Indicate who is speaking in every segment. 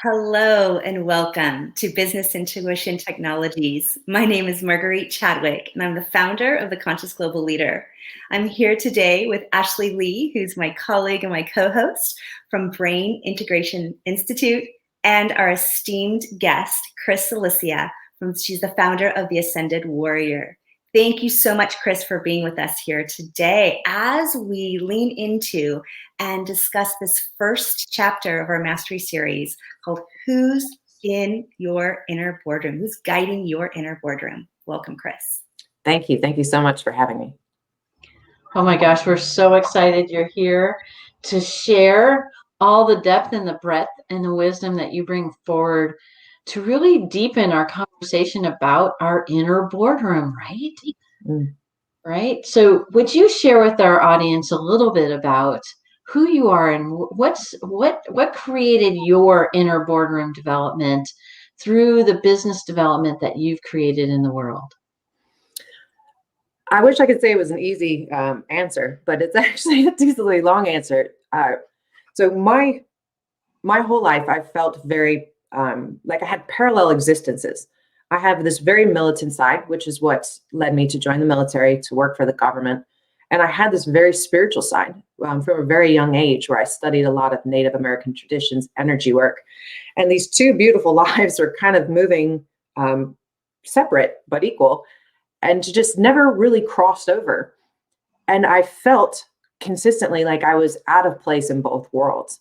Speaker 1: Hello and welcome to Business Intuition Technologies. My name is Margrete Chadwick, and I'm the founder of the Conscious Global Leader. I'm here today with Ashley Lee, who's my colleague and my co-host from Brain Integration Institute, and our esteemed guest, Alyssia. She's the founder of the Ascended Warrior. Thank you so much, Chris, for being with us here today as we lean into and discuss this first chapter of our mastery series called Who's in Your Inner Boardroom? Who's guiding your inner boardroom? Welcome, Chris.
Speaker 2: Thank you. Thank you so much for having me.
Speaker 3: Oh my gosh, we're so excited you're here to share all the depth and the breadth and the wisdom that you bring forward to really deepen our conversation about our inner boardroom, right? Right. So would you share with our audience a little bit about who you are and what created your inner boardroom development through the business development that you've created in the world?
Speaker 2: I wish I could say it was an easy answer, but it's actually a decently long answer. So my whole life, I felt very like I had parallel existences. I have this very militant side, which is what led me to join the military, to work for the government. And I had this very spiritual side from a very young age, where I studied a lot of Native American traditions, energy work. And these two beautiful lives were kind of moving separate but equal, and just never really crossed over. And I felt consistently like I was out of place in both worlds.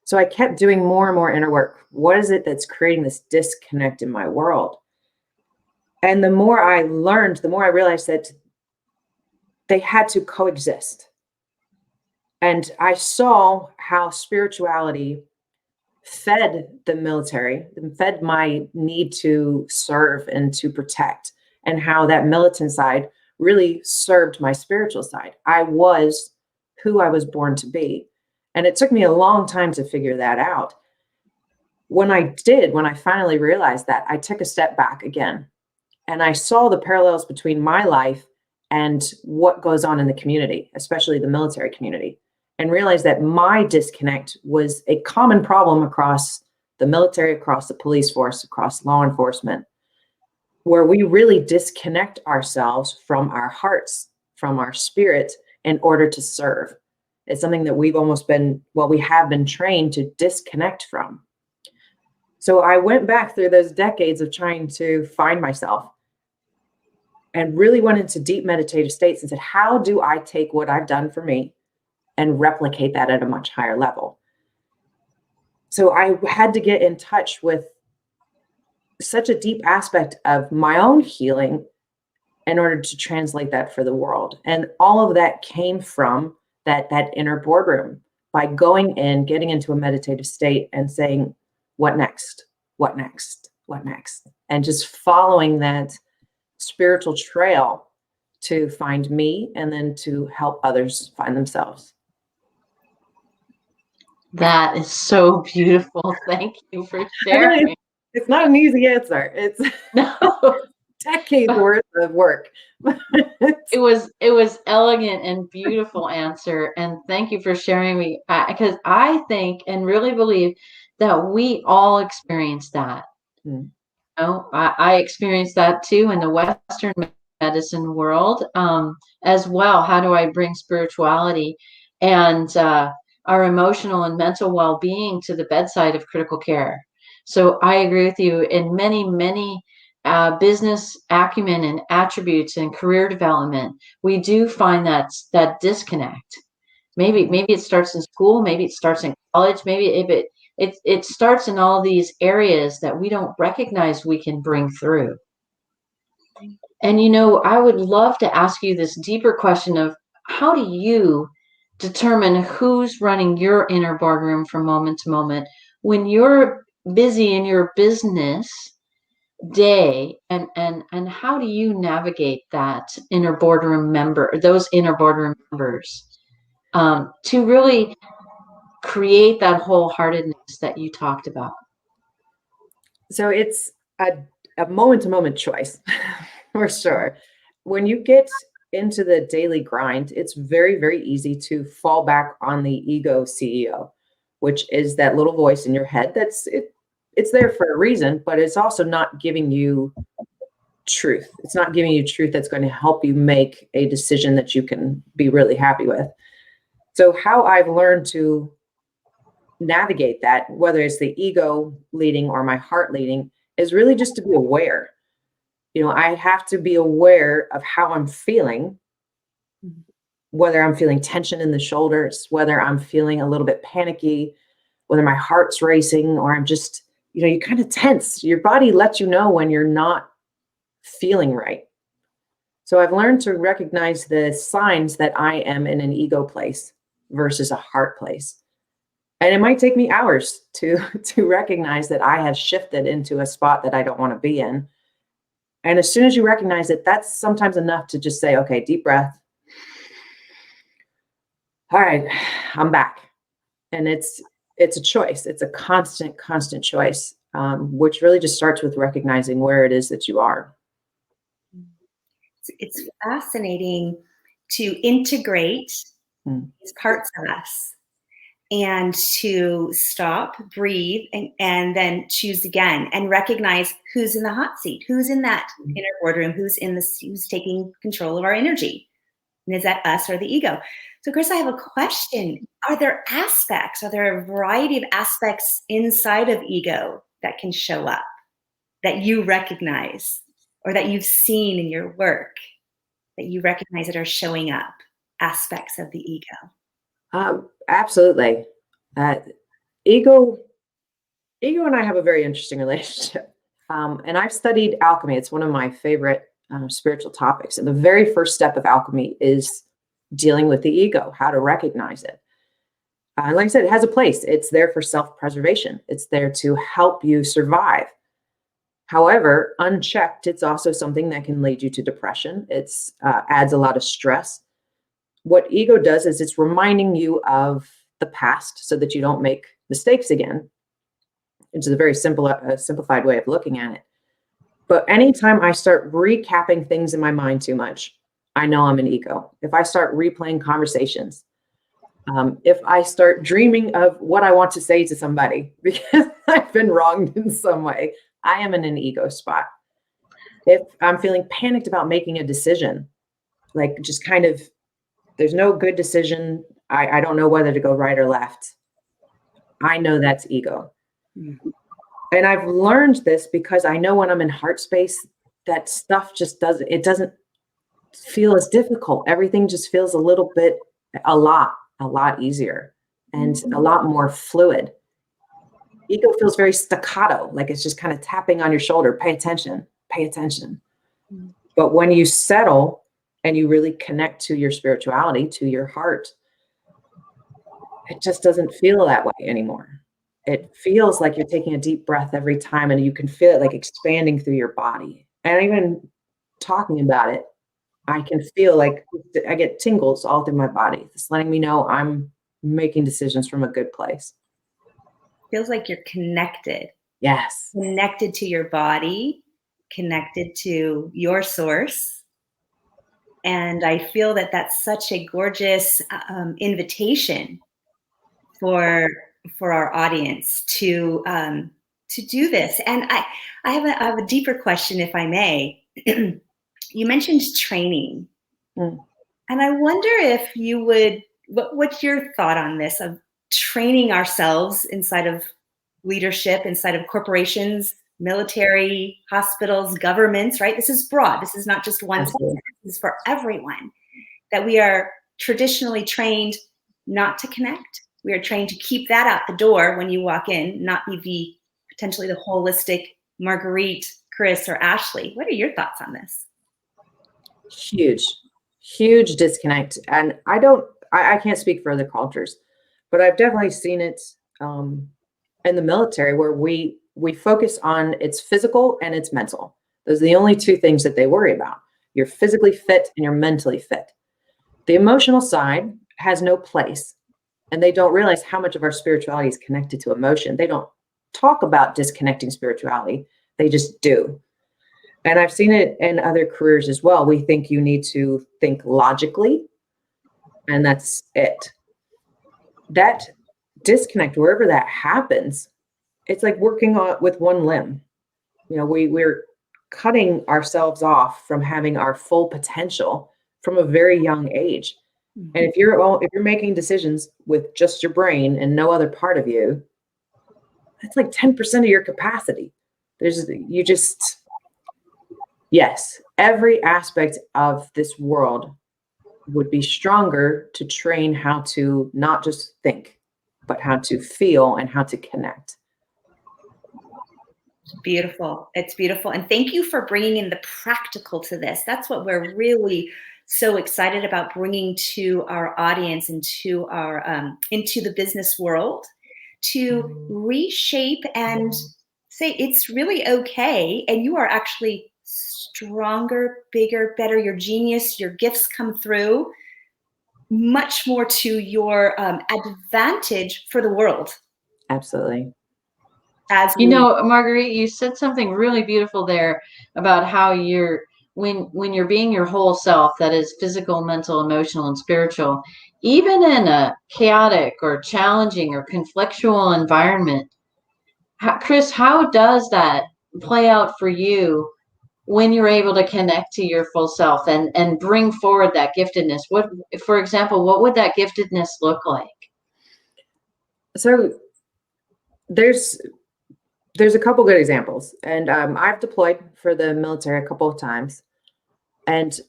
Speaker 2: So I kept doing more and more inner work. What is it that's creating this disconnect in my world? And the more I learned, the more I realized that they had to coexist. And I saw how spirituality fed the military, fed my need to serve and to protect, and how that militant side really served my spiritual side. I was who I was born to be. And it took me a long time to figure that out. When I finally realized that, I took a step back again. And I saw the parallels between my life and what goes on in the community, especially the military community, and realized that my disconnect was a common problem across the military, across the police force, across law enforcement, where we really disconnect ourselves from our hearts, from our spirit, in order to serve. It's something that we have been trained to disconnect from. So I went back through those decades of trying to find myself and really went into deep meditative states and said, how do I take what I've done for me and replicate that at a much higher level? So I had to get in touch with such a deep aspect of my own healing in order to translate that for the world. And all of that came from that inner boardroom, by going in, getting into a meditative state and saying, what next? What next? What next? And just following that spiritual trail to find me and then to help others find themselves.
Speaker 3: That is so beautiful. Thank you for sharing.
Speaker 2: It's not an easy answer. It's decades worth of work.
Speaker 3: It was elegant and beautiful answer. And thank you for sharing me, because I think and really believe that we all experience that. I experienced that too in the Western medicine world as well. How do I bring spirituality and our emotional and mental well-being to the bedside of critical care? So I agree with you in many business acumen and attributes and career development. We do find that disconnect. Maybe it starts in school, maybe it starts in college, maybe if it starts in all these areas that we don't recognize we can bring through. And I would love to ask you this deeper question of, how do you determine who's running your inner boardroom from moment to moment when you're busy in your business day, and how do you navigate those inner boardroom members to really create that wholeheartedness that you talked about?
Speaker 2: So it's a moment-to-moment choice for sure. When you get into the daily grind, it's very, very easy to fall back on the ego CEO, which is that little voice in your head it's there for a reason, but it's also not giving you truth. It's not giving you truth that's going to help you make a decision that you can be really happy with. So how I've learned to navigate that, whether it's the ego leading or my heart leading, is really just to be aware. I have to be aware of how I'm feeling, whether I'm feeling tension in the shoulders, whether I'm feeling a little bit panicky, whether my heart's racing, or I'm just, you kind of tense. Your body lets you know when you're not feeling right. So I've learned to recognize the signs that I am in an ego place versus a heart place. And it might take me hours to recognize that I have shifted into a spot that I don't want to be in. And as soon as you recognize it, that's sometimes enough to just say, okay, deep breath. All right, I'm back. And it's a choice. It's a constant choice, which really just starts with recognizing where it is that you are.
Speaker 1: It's fascinating to integrate these parts of us and to stop, breathe, and then choose again and recognize who's in the hot seat, who's in that inner boardroom, who's taking control of our energy. And is that us or the ego? So Chris, I have a question. Are there a variety of aspects inside of ego that can show up, that you recognize, or that you've seen in your work, that you recognize that are showing up, aspects of the ego?
Speaker 2: Absolutely. Ego and I have a very interesting relationship. And I've studied alchemy. It's one of my favorite spiritual topics. And the very first step of alchemy is dealing with the ego, how to recognize it. And like I said, it has a place. It's there for self-preservation. It's there to help you survive. However, unchecked, it's also something that can lead you to depression. It's adds a lot of stress. What ego does is it's reminding you of the past so that you don't make mistakes again. It's a very simplified way of looking at it. But anytime I start recapping things in my mind too much, I know I'm an ego. If I start replaying conversations, if I start dreaming of what I want to say to somebody because I've been wronged in some way, I am in an ego spot. If I'm feeling panicked about making a decision, like just kind of, there's no good decision. I don't know whether to go right or left. I know that's ego. Mm-hmm. And I've learned this because I know when I'm in heart space, that stuff just doesn't feel as difficult. Everything just feels a lot easier and a lot more fluid. Ego feels very staccato, like it's just kind of tapping on your shoulder. Pay attention, pay attention. Mm-hmm. But when you settle and you really connect to your spirituality, to your heart, it just doesn't feel that way anymore. It feels like you're taking a deep breath every time and you can feel it like expanding through your body. And even talking about it, I can feel like I get tingles all through my body. It's letting me know I'm making decisions from a good place.
Speaker 1: Feels like you're connected.
Speaker 2: Yes.
Speaker 1: Connected to your body, connected to your source. And I feel that that's such a gorgeous invitation for our audience to do this. And I have a deeper question, if I may. You mentioned training, and I wonder if you would. What's your thought on this of training ourselves inside of leadership, inside of corporations, military, hospitals, governments? Right. This is broad. This is not just one sector. This is for everyone. That we are traditionally trained not to connect. We are trained to keep that out the door when you walk in, not be potentially the holistic Margrete, Chris, or Ashley. What are your thoughts on this?
Speaker 2: Huge disconnect. And I can't speak for other cultures, but I've definitely seen it in the military where we focus on its physical and its mental. Those are the only two things that they worry about. You're physically fit and you're mentally fit. The emotional side has no place. And they don't realize how much of our spirituality is connected to emotion. They don't talk about disconnecting spirituality. They just do. And I've seen it in other careers as well. We think you need to think logically, and that's it. That disconnect, wherever that happens, it's like working with one limb. We're cutting ourselves off from having our full potential from a very young age.
Speaker 1: Mhm.
Speaker 2: And if you're making decisions with just your brain and no other part of you, that's like 10% of your capacity. Yes, every aspect of this world would be stronger to train how to not just think, but how to feel and how to connect.
Speaker 1: Beautiful. It's beautiful. And thank you for bringing in the practical to this. That's what we're really so excited about bringing to our audience and to our into the business world, to reshape and say it's really okay, and you are actually stronger, bigger, better. Your genius, your gifts come through much more to your advantage for the world.
Speaker 2: Absolutely.
Speaker 3: Marguerite, you said something really beautiful there about how when you're being your whole self, that is physical, mental, emotional, and spiritual, even in a chaotic or challenging or conflictual environment. Chris, how does that play out for you when you're able to connect to your full self and bring forward that giftedness? For example, what would that giftedness look like?
Speaker 2: So there's a couple good examples, and I've deployed for the military a couple of times, and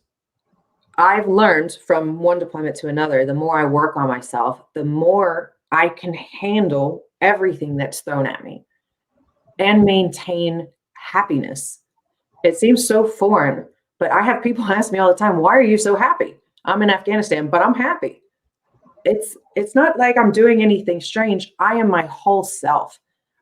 Speaker 2: I've learned from one deployment to another, the more I work on myself, the more I can handle everything that's thrown at me and maintain happiness. It seems so foreign, but I have people ask me all the time, why are you so happy? I'm in Afghanistan, but I'm happy. It's not like I'm doing anything strange. I am my whole self.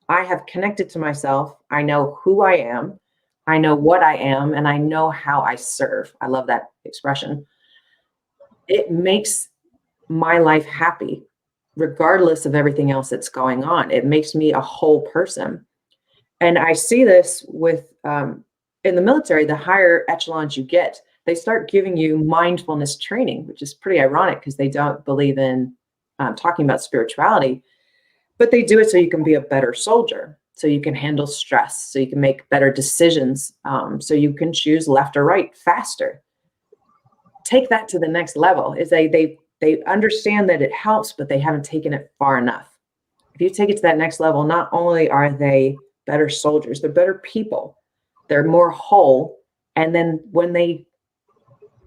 Speaker 2: I have connected to myself. I know who I am. I know what I am, and I know how I serve. I love that expression. It makes my life happy, regardless of everything else that's going on. It makes me a whole person. And I see this with, in the military, the higher echelons you get, they start giving you mindfulness training, which is pretty ironic because they don't believe in talking about spirituality, but they do it so you can be a better soldier, so you can handle stress, so you can make better decisions, so you can choose left or right faster. Take that to the next level. They understand that it helps, but they haven't taken it far enough. If you take it to that next level, not only are they better soldiers, they're better people, they're more whole, and then when they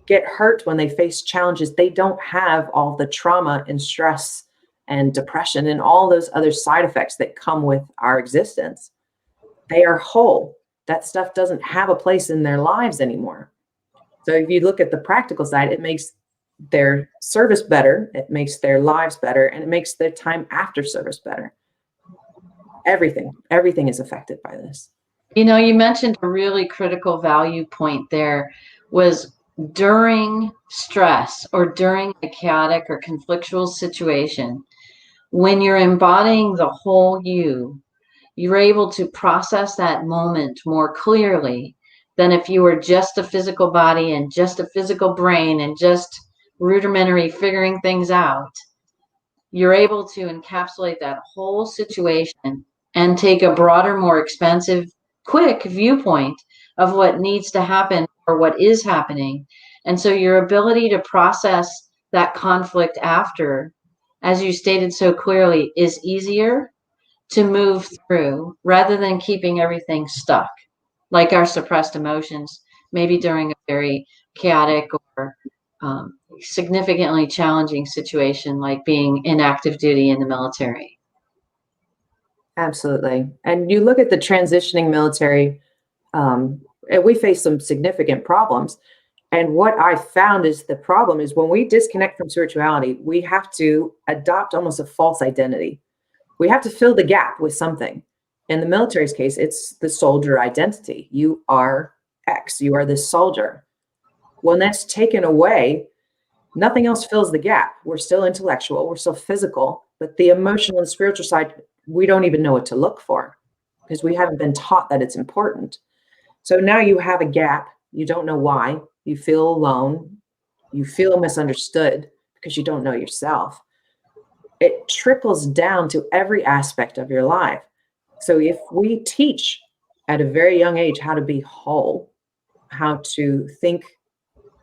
Speaker 2: get hurt, when they face challenges, they don't have all the trauma and stress and depression and all those other side effects that come with our existence. They are whole. That stuff doesn't have a place in their lives anymore. So if you look at the practical side, it makes their service better, it makes their lives better, and it makes their time after service better. Everything is affected by this.
Speaker 3: You mentioned a really critical value point there, was during stress or during a chaotic or conflictual situation, when you're embodying the whole you're able to process that moment more clearly than if you were just a physical body and just a physical brain and just rudimentary figuring things out. You're able to encapsulate that whole situation and take a broader, more expansive, quick viewpoint of what needs to happen or what is happening. And so your ability to process that conflict after, as you stated so clearly, is easier to move through rather than keeping everything stuck, like our suppressed emotions, maybe during a very chaotic or significantly challenging situation like being in active duty in the military.
Speaker 2: Absolutely. And you look at the transitioning military, and we face some significant problems. And what I found is the problem is when we disconnect from spirituality, we have to adopt almost a false identity. We have to fill the gap with something. In the military's case, it's the soldier identity. You are X, you are this soldier. When that's taken away, nothing else fills the gap. We're still intellectual, we're still physical, but the emotional and spiritual side, we don't even know what to look for because we haven't been taught that it's important. So now you have a gap. You don't know why. You feel alone. You feel misunderstood because you don't know yourself. It trickles down to every aspect of your life. So if we teach at a very young age how to be whole, how to think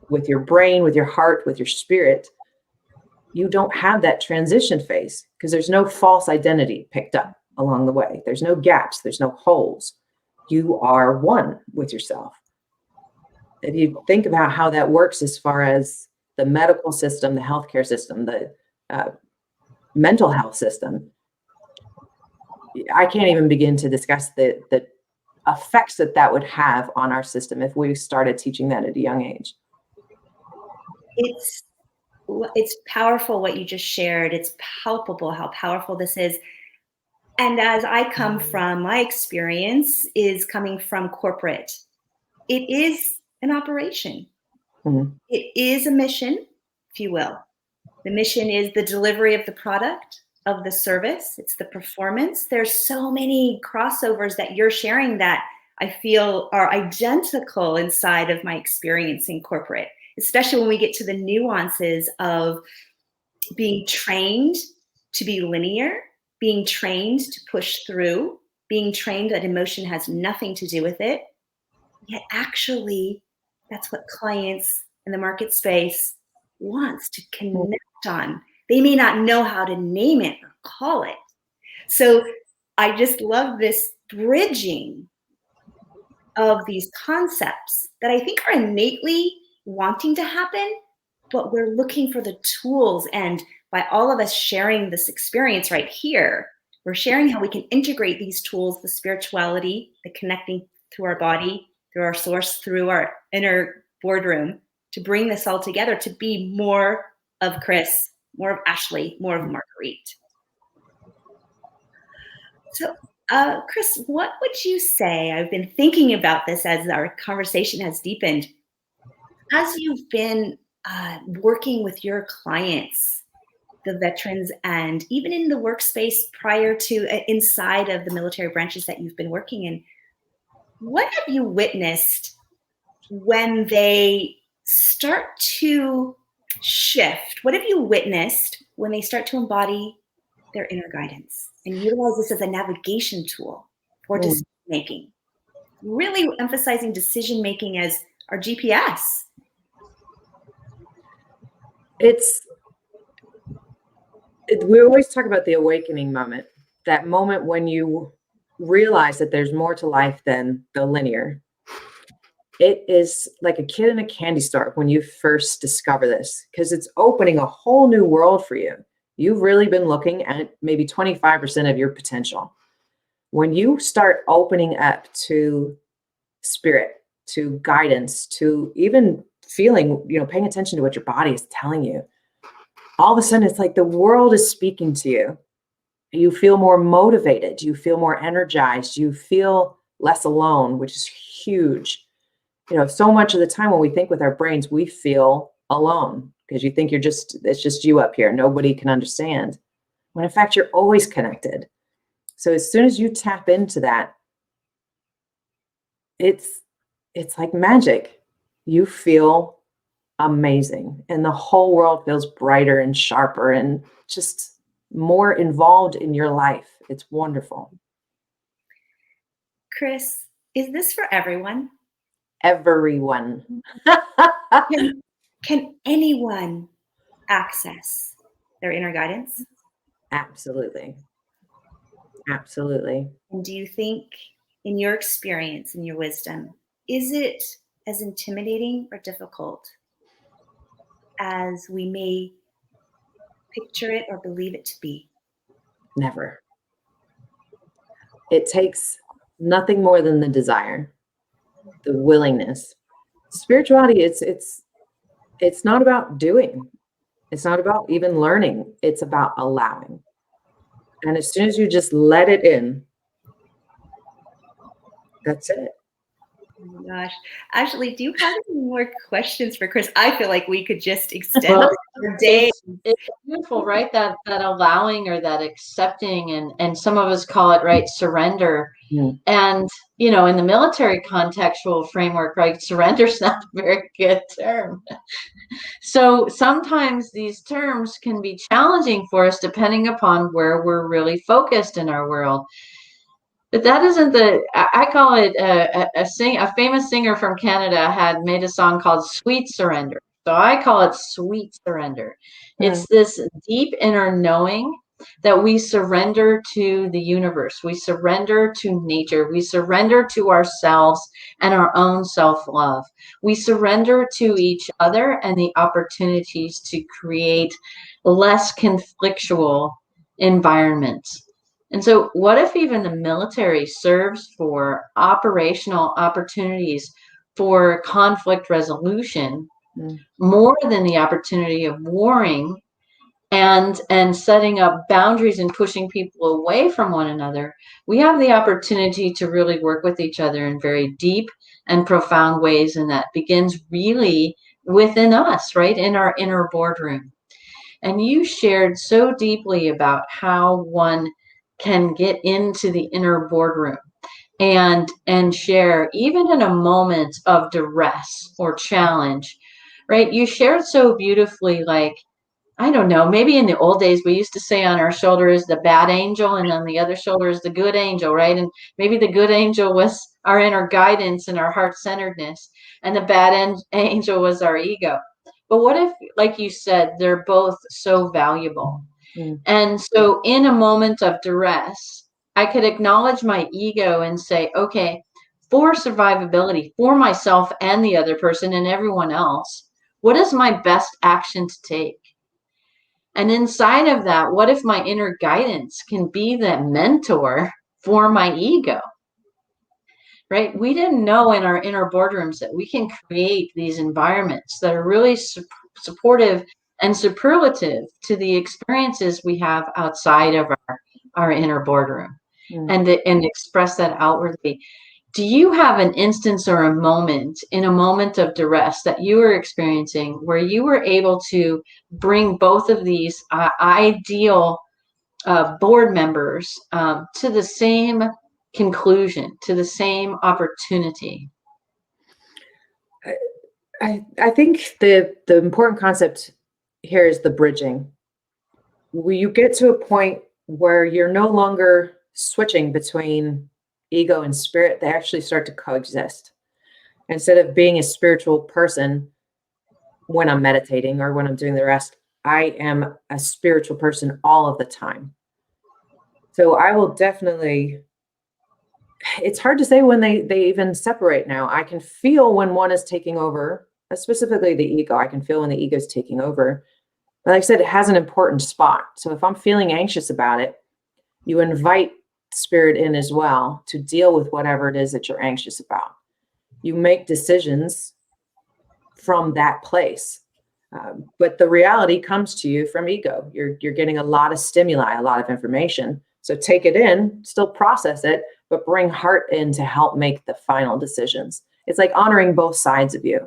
Speaker 2: with your brain, with your heart, with your spirit, you don't have that transition phase because there's no false identity picked up along the way. There's no gaps, there's no holes. You are one with yourself. If you think about how that works as far as the medical system, the healthcare system, the mental health system, I can't even begin to discuss the effects that would have on our system if we started teaching that at a young age.
Speaker 1: It's powerful what you just shared. It's palpable how powerful this is. And as I come from, my experience is coming from corporate. It is an operation.
Speaker 2: Mm-hmm.
Speaker 1: It is a mission, if you will. The mission is the delivery of the product, of the service. It's the performance. There's so many crossovers that you're sharing that I feel are identical inside of my experience in corporate, especially when we get to the nuances of being trained to be linear, being trained to push through, being trained that emotion has nothing to do with it. Yet actually, that's what clients in the market space wants to connect on. They may not know how to name it or call it. So I just love this bridging of these concepts that I think are innately wanting to happen, but we're looking for the tools. And by all of us sharing this experience right here, we're sharing how we can integrate these tools, the spirituality, the connecting through our body, through our source, through our inner boardroom, to bring this all together to be more of Chris, more of Ashley, more of Margrete. So, Chris, what would you say? I've been thinking about this as our conversation has deepened. As you've been working with your clients, the veterans, and even in the workspace prior to inside of the military branches that you've been working in, what have you witnessed when they start to shift? What have you witnessed when they start to embody their inner guidance and utilize this as a navigation tool for decision making? Really emphasizing decision making as our GPS.
Speaker 2: We always talk about the awakening moment, that moment when you realize that there's more to life than the linear. It is like a kid in a candy store when you first discover this, because it's opening a whole new world for you. You've really been looking at maybe 25% of your potential. When you start opening up to spirit, to guidance, to even feeling, paying attention to what your body is telling you, all of a sudden it's like the world is speaking to you. You feel more motivated. You feel more energized. You feel less alone, which is huge. So much of the time when we think with our brains, we feel alone because you think it's just you up here. Nobody can understand. When in fact, you're always connected. So as soon as you tap into that, it's like magic. You feel amazing. And the whole world feels brighter and sharper and just more involved in your life. It's wonderful.
Speaker 1: Chris, is this for everyone?
Speaker 2: Everyone.
Speaker 1: Can anyone access their inner guidance?
Speaker 2: Absolutely. Absolutely.
Speaker 1: And do you think, in your experience, in your wisdom, is it as intimidating or difficult as we may picture it or believe it to be?
Speaker 2: Never. It takes nothing more than the desire, the willingness. Spirituality, it's not about doing. It's not about even learning. It's about allowing. And as soon as you just let it in, that's it.
Speaker 1: Oh my gosh. Ashley, do you have any more questions for Chris? I feel like we could just extend the day.
Speaker 3: It's beautiful, right? That allowing or that accepting, and some of us call it, right, surrender.
Speaker 2: Mm.
Speaker 3: And, in the military contextual framework, right, surrender's not a very good term. So sometimes these terms can be challenging for us depending upon where we're really focused in our world. But that isn't I call it a famous singer from Canada had made a song called Sweet Surrender. So I call it sweet surrender.
Speaker 2: Mm,
Speaker 3: It's this deep inner knowing that we surrender to the universe. We surrender to nature. We surrender to ourselves and our own self-love. We surrender to each other and the opportunities to create less conflictual environments. And so, what if even the military serves for operational opportunities for conflict resolution
Speaker 2: mm,
Speaker 3: more than the opportunity of warring and setting up boundaries and pushing people away from one another? We have the opportunity to really work with each other in very deep and profound ways, and that begins really within us, right, in our inner boardroom. And you shared so deeply about how one can get into the inner boardroom and share even in a moment of duress or challenge, right? You shared so beautifully, like, I don't know, maybe in the old days we used to say on our shoulder is the bad angel and on the other shoulder is the good angel, right? And maybe the good angel was our inner guidance and our heart-centeredness, and the angel was our ego. But what if, like you said, they're both so valuable?
Speaker 2: mm,
Speaker 3: And so in a moment of duress, I could acknowledge my ego and say, okay, for survivability, for myself and the other person and everyone else, what is my best action to take? And inside of that, what if my inner guidance can be the mentor for my ego? Right? We didn't know in our inner boardrooms that we can create these environments that are really supportive and superlative to the experiences we have outside of our inner boardroom,
Speaker 2: mm.
Speaker 3: and express that outwardly. Do you have an instance or a moment in a moment of duress that you were experiencing where you were able to bring both of these ideal board members to the same conclusion, to the same opportunity?
Speaker 2: I think the important concept here is the bridging. When you get to a point where you're no longer switching between ego and spirit, they actually start to coexist. Instead of being a spiritual person when I'm meditating or when I'm doing the rest, I am a spiritual person all of the time. So I will definitely, it's hard to say when they even separate now. I can feel when one is taking over, specifically the ego. I can feel when the ego is taking over. But like I said, it has an important spot. So if I'm feeling anxious about it, you invite spirit in as well to deal with whatever it is that you're anxious about. You make decisions from that place. But the reality comes to you from ego. You're getting a lot of stimuli, a lot of information. So take it in, still process it, but bring heart in to help make the final decisions. It's like honoring both sides of you.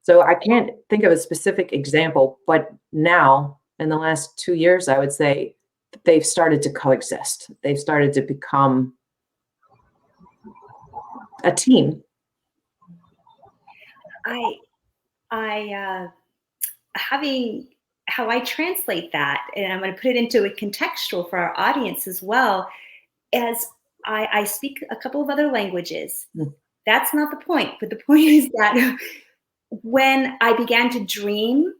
Speaker 2: So I can't think of a specific example, but now in the last 2 years, I would say they've started to coexist. They've started to become a team.
Speaker 1: I having how I translate that, and I'm going to put it into a contextual for our audience as well, as I speak a couple of other languages.
Speaker 2: Mm.
Speaker 1: That's not the point, but the point is that when I began to dream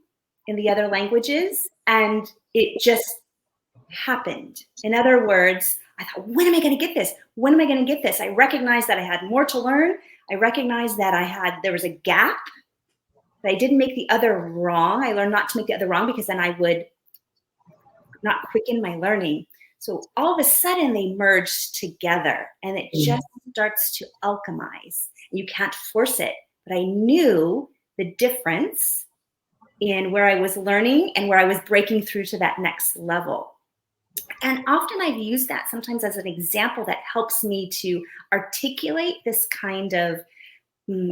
Speaker 1: in the other languages, and it just happened. In other words, I thought, when am I going to get this? When am I going to get this? I recognized that I had more to learn. I recognized that there was a gap, that I didn't make the other wrong. I learned not to make the other wrong because then I would not quicken my learning. So all of a sudden they merged together and it just starts to alchemize. You can't force it, but I knew the difference in where I was learning and where I was breaking through to that next level. And often I've used that sometimes as an example that helps me to articulate this kind of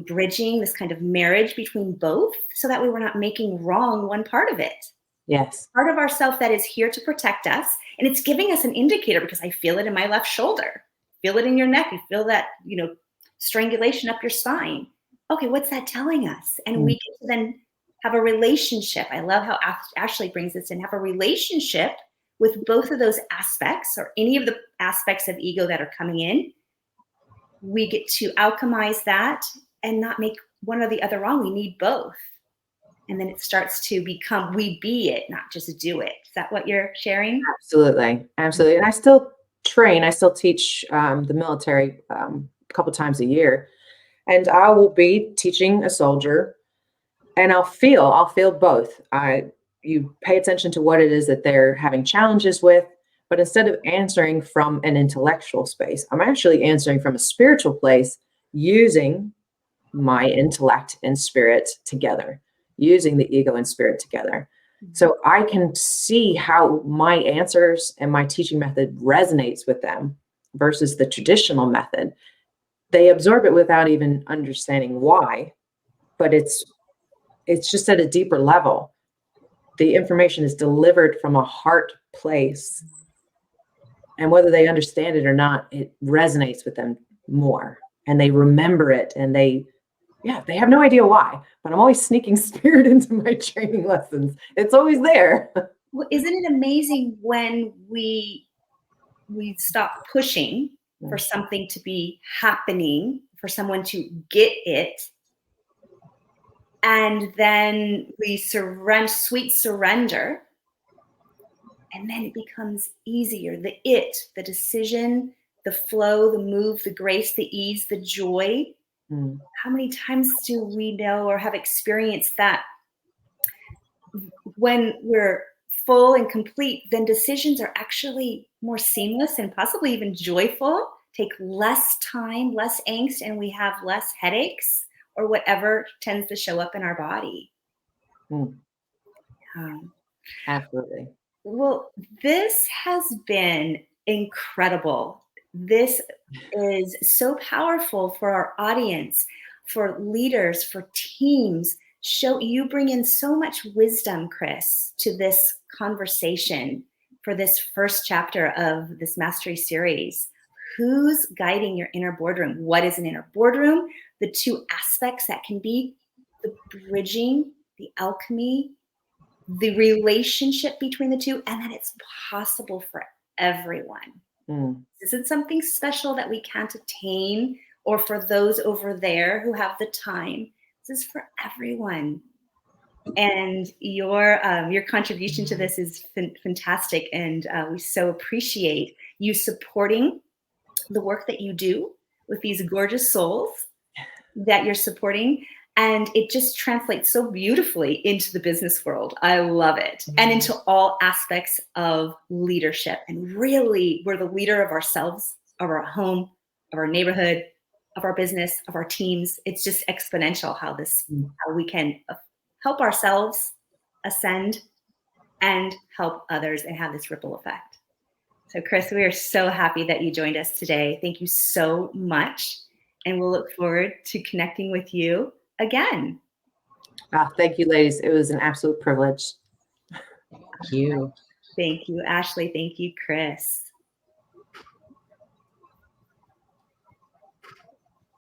Speaker 1: bridging, this kind of marriage between both, so that way we're not making wrong one part of it.
Speaker 2: Yes.
Speaker 1: Part of ourself that is here to protect us. And it's giving us an indicator because I feel it in my left shoulder, feel it in your neck. You feel that, strangulation up your spine. Okay, what's that telling us? And we can then have a relationship. I love how Ashley brings this in, have a relationship with both of those aspects, or any of the aspects of ego that are coming in, we get to alchemize that and not make one or the other wrong. We need both. And then it starts to become, we be it, not just do it. Is that what you're sharing?
Speaker 2: Absolutely. Absolutely. And I still train, I still teach the military a couple times a year. And I will be teaching a soldier, and I'll feel both. You pay attention to what it is that they're having challenges with, but instead of answering from an intellectual space, I'm actually answering from a spiritual place, using my intellect and spirit together, using the ego and spirit together. So I can see how my answers and my teaching method resonates with them versus the traditional method. They absorb it without even understanding why, but it's just at a deeper level. The information is delivered from a heart place. And whether they understand it or not, it resonates with them more. And they remember it, and they have no idea why, but I'm always sneaking spirit into my training lessons. It's always there.
Speaker 1: Well, isn't it amazing when we stop pushing for something to be happening, for someone to get it, and then we sweet surrender, and then it becomes easier. The decision, the flow, the move, the grace, the ease, the joy. How many times do we know or have experienced that when we're full and complete, then decisions are actually more seamless and possibly even joyful, take less time, less angst, and we have less headaches or whatever tends to show up in our body.
Speaker 2: Absolutely.
Speaker 1: Well, this has been incredible. This is so powerful for our audience, for leaders, for teams. You bring in so much wisdom, Chris, to this conversation for this first chapter of this mastery series. Who's guiding your inner boardroom? What is an inner boardroom? The two aspects that can be the bridging, the alchemy, the relationship between the two, and that it's possible for everyone. This isn't something special that we can't attain, or for those over there who have the time. This is for everyone. And your contribution to this is fantastic, and we so appreciate you supporting the work that you do with these gorgeous souls that you're supporting. And it just translates so beautifully into the business world. I love it. And into all aspects of leadership. And really, we're the leader of ourselves, of our home, of our neighborhood, of our business, of our teams. It's just exponential how we can help ourselves ascend and help others and have this ripple effect. So Chris, we are so happy that you joined us today. Thank you so much. And we'll look forward to connecting with you again.
Speaker 2: Thank you, ladies. It was an absolute privilege.
Speaker 3: Thank you.
Speaker 1: Thank you, Ashley. Thank you, Chris.